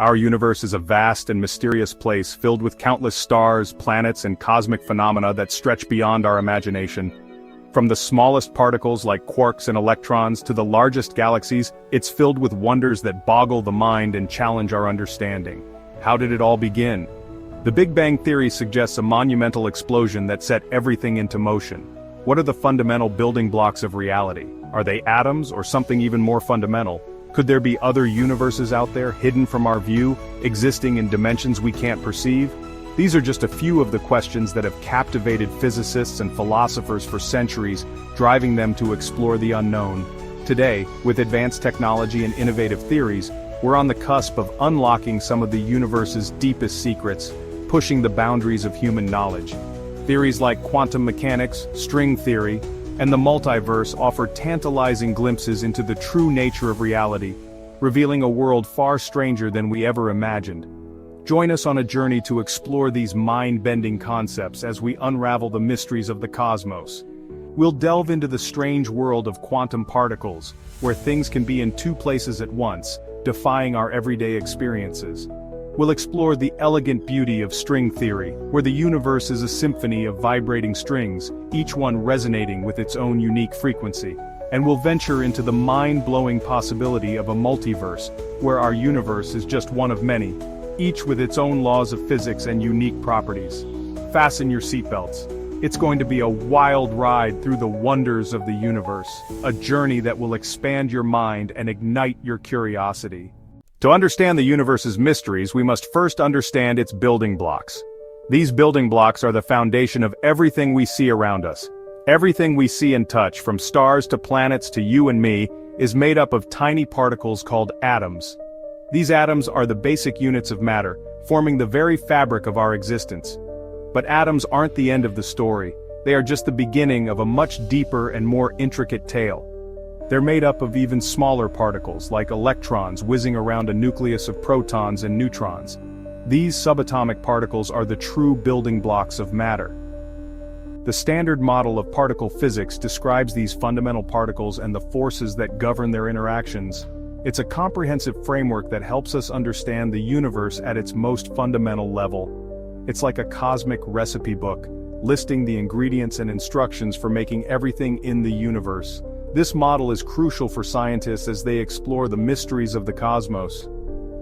Our universe is a vast and mysterious place filled with countless stars, planets, and cosmic phenomena that stretch beyond our imagination. From the smallest particles like quarks and electrons to the largest galaxies, it's filled with wonders that boggle the mind and challenge our understanding. How did it all begin? The Big Bang Theory suggests a monumental explosion that set everything into motion. What are the fundamental building blocks of reality? Are they atoms or something even more fundamental? Could there be other universes out there, hidden from our view, existing in dimensions we can't perceive? These are just a few of the questions that have captivated physicists and philosophers for centuries, driving them to explore the unknown. Today, with advanced technology and innovative theories, we're on the cusp of unlocking some of the universe's deepest secrets, pushing the boundaries of human knowledge. Theories like quantum mechanics, string theory, and the multiverse offer tantalizing glimpses into the true nature of reality, revealing a world far stranger than we ever imagined. Join us on a journey to explore these mind-bending concepts as we unravel the mysteries of the cosmos. We'll delve into the strange world of quantum particles, where things can be in two places at once, defying our everyday experiences. We'll explore the elegant beauty of string theory, where the universe is a symphony of vibrating strings, each one resonating with its own unique frequency. And we'll venture into the mind-blowing possibility of a multiverse, where our universe is just one of many, each with its own laws of physics and unique properties. Fasten your seatbelts. It's going to be a wild ride through the wonders of the universe, a journey that will expand your mind and ignite your curiosity. To understand the universe's mysteries, we must first understand its building blocks. These building blocks are the foundation of everything we see around us. Everything we see and touch, from stars to planets to you and me, is made up of tiny particles called atoms. These atoms are the basic units of matter, forming the very fabric of our existence. But atoms aren't the end of the story. They are just the beginning of a much deeper and more intricate tale. They're made up of even smaller particles, like electrons whizzing around a nucleus of protons and neutrons. These subatomic particles are the true building blocks of matter. The standard model of particle physics describes these fundamental particles and the forces that govern their interactions. It's a comprehensive framework that helps us understand the universe at its most fundamental level. It's like a cosmic recipe book, listing the ingredients and instructions for making everything in the universe. This model is crucial for scientists as they explore the mysteries of the cosmos.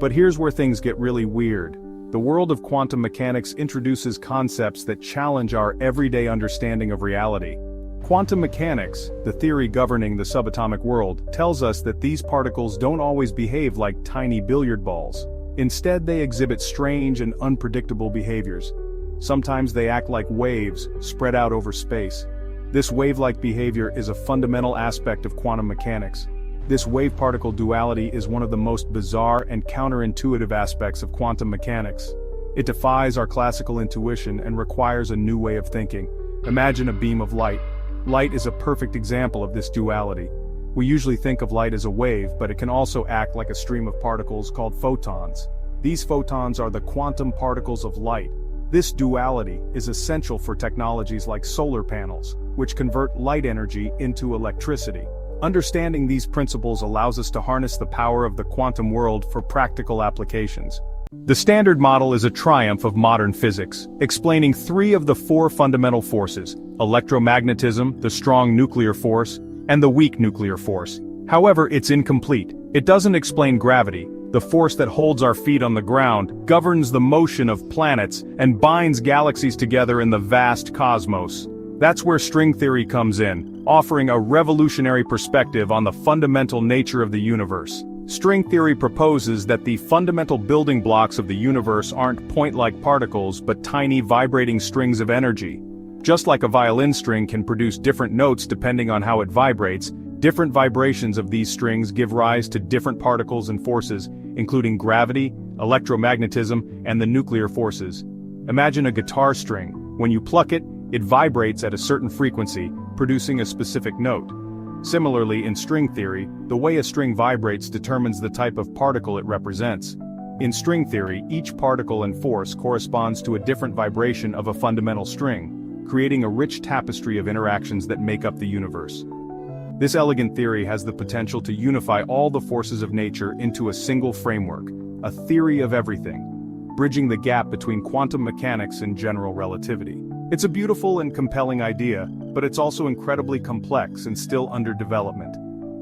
But here's where things get really weird. The world of quantum mechanics introduces concepts that challenge our everyday understanding of reality. Quantum mechanics, the theory governing the subatomic world, tells us that these particles don't always behave like tiny billiard balls. Instead, they exhibit strange and unpredictable behaviors. Sometimes they act like waves, spread out over space. This wave-like behavior is a fundamental aspect of quantum mechanics. This wave-particle duality is one of the most bizarre and counterintuitive aspects of quantum mechanics. It defies our classical intuition and requires a new way of thinking. Imagine a beam of light. Light is a perfect example of this duality. We usually think of light as a wave, but it can also act like a stream of particles called photons. These photons are the quantum particles of light. This duality is essential for technologies like solar panels, which convert light energy into electricity. Understanding these principles allows us to harness the power of the quantum world for practical applications. The Standard Model is a triumph of modern physics, explaining three of the four fundamental forces: electromagnetism, the strong nuclear force, and the weak nuclear force. However, it's incomplete. It doesn't explain gravity, the force that holds our feet on the ground, governs the motion of planets, and binds galaxies together in the vast cosmos. That's where string theory comes in, offering a revolutionary perspective on the fundamental nature of the universe. String theory proposes that the fundamental building blocks of the universe aren't point-like particles but tiny vibrating strings of energy. Just like a violin string can produce different notes depending on how it vibrates, different vibrations of these strings give rise to different particles and forces, including gravity, electromagnetism, and the nuclear forces. Imagine a guitar string. When you pluck it, it vibrates at a certain frequency, producing a specific note. Similarly, in string theory, the way a string vibrates determines the type of particle it represents. In string theory, each particle and force corresponds to a different vibration of a fundamental string, creating a rich tapestry of interactions that make up the universe. This elegant theory has the potential to unify all the forces of nature into a single framework, a theory of everything, bridging the gap between quantum mechanics and general relativity. It's a beautiful and compelling idea, but it's also incredibly complex and still under development.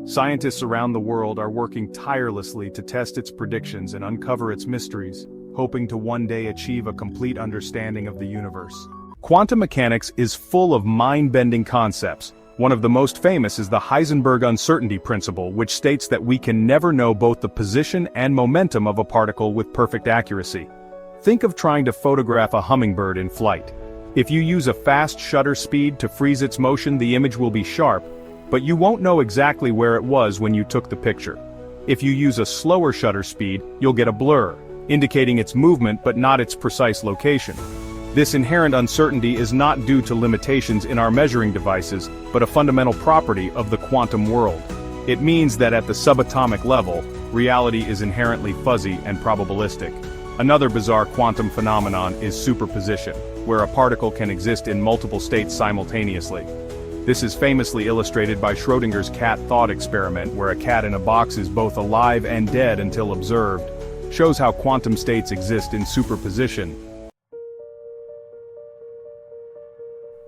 Scientists around the world are working tirelessly to test its predictions and uncover its mysteries, hoping to one day achieve a complete understanding of the universe. Quantum mechanics is full of mind-bending concepts. One of the most famous is the Heisenberg uncertainty principle, which states that we can never know both the position and momentum of a particle with perfect accuracy. Think of trying to photograph a hummingbird in flight. If you use a fast shutter speed to freeze its motion, the image will be sharp, but you won't know exactly where it was when you took the picture. If you use a slower shutter speed, you'll get a blur, indicating its movement but not its precise location. This inherent uncertainty is not due to limitations in our measuring devices, but a fundamental property of the quantum world. It means that at the subatomic level, reality is inherently fuzzy and probabilistic. Another bizarre quantum phenomenon is superposition, where a particle can exist in multiple states simultaneously. This is famously illustrated by Schrödinger's cat thought experiment, where a cat in a box is both alive and dead until observed. Shows how quantum states exist in superposition.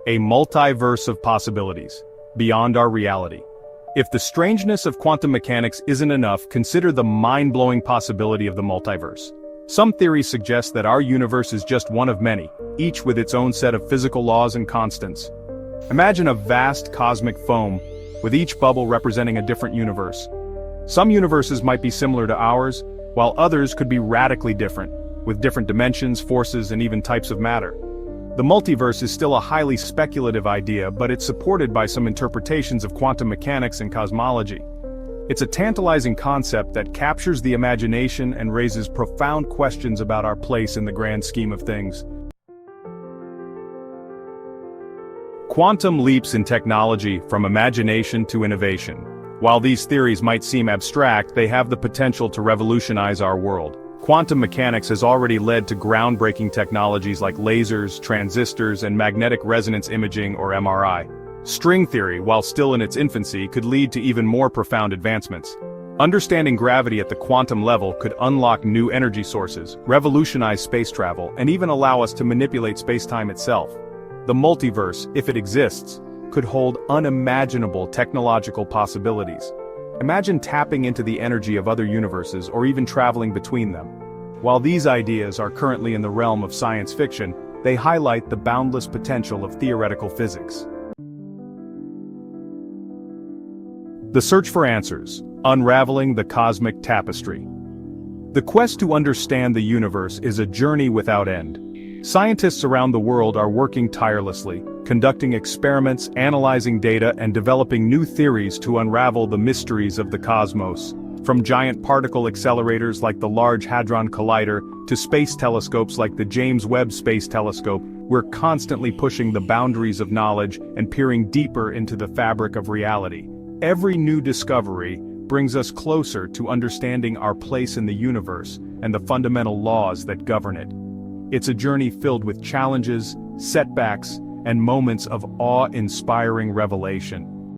A multiverse of possibilities, beyond our reality. If the strangeness of quantum mechanics isn't enough, consider the mind-blowing possibility of the multiverse. Some theories suggest that our universe is just one of many, each with its own set of physical laws and constants. Imagine a vast cosmic foam, with each bubble representing a different universe. Some universes might be similar to ours, while others could be radically different, with different dimensions, forces, and even types of matter. The multiverse is still a highly speculative idea, but it's supported by some interpretations of quantum mechanics and cosmology. It's a tantalizing concept that captures the imagination and raises profound questions about our place in the grand scheme of things. Quantum leaps in technology from imagination to innovation. While these theories might seem abstract, they have the potential to revolutionize our world. Quantum mechanics has already led to groundbreaking technologies like lasers, transistors, and magnetic resonance imaging, or MRI. String theory, while still in its infancy, could lead to even more profound advancements. Understanding gravity at the quantum level could unlock new energy sources, revolutionize space travel, and even allow us to manipulate space-time itself. The multiverse, if it exists, could hold unimaginable technological possibilities. Imagine tapping into the energy of other universes or even traveling between them. While these ideas are currently in the realm of science fiction, they highlight the boundless potential of theoretical physics. The search for answers, unraveling the cosmic tapestry. The quest to understand the universe is a journey without end. Scientists around the world are working tirelessly, conducting experiments, analyzing data, and developing new theories to unravel the mysteries of the cosmos. From giant particle accelerators like the Large Hadron Collider to space telescopes like the James Webb Space Telescope, we're constantly pushing the boundaries of knowledge and peering deeper into the fabric of reality. Every new discovery brings us closer to understanding our place in the universe and the fundamental laws that govern it. It's a journey filled with challenges, setbacks, and moments of awe-inspiring revelation.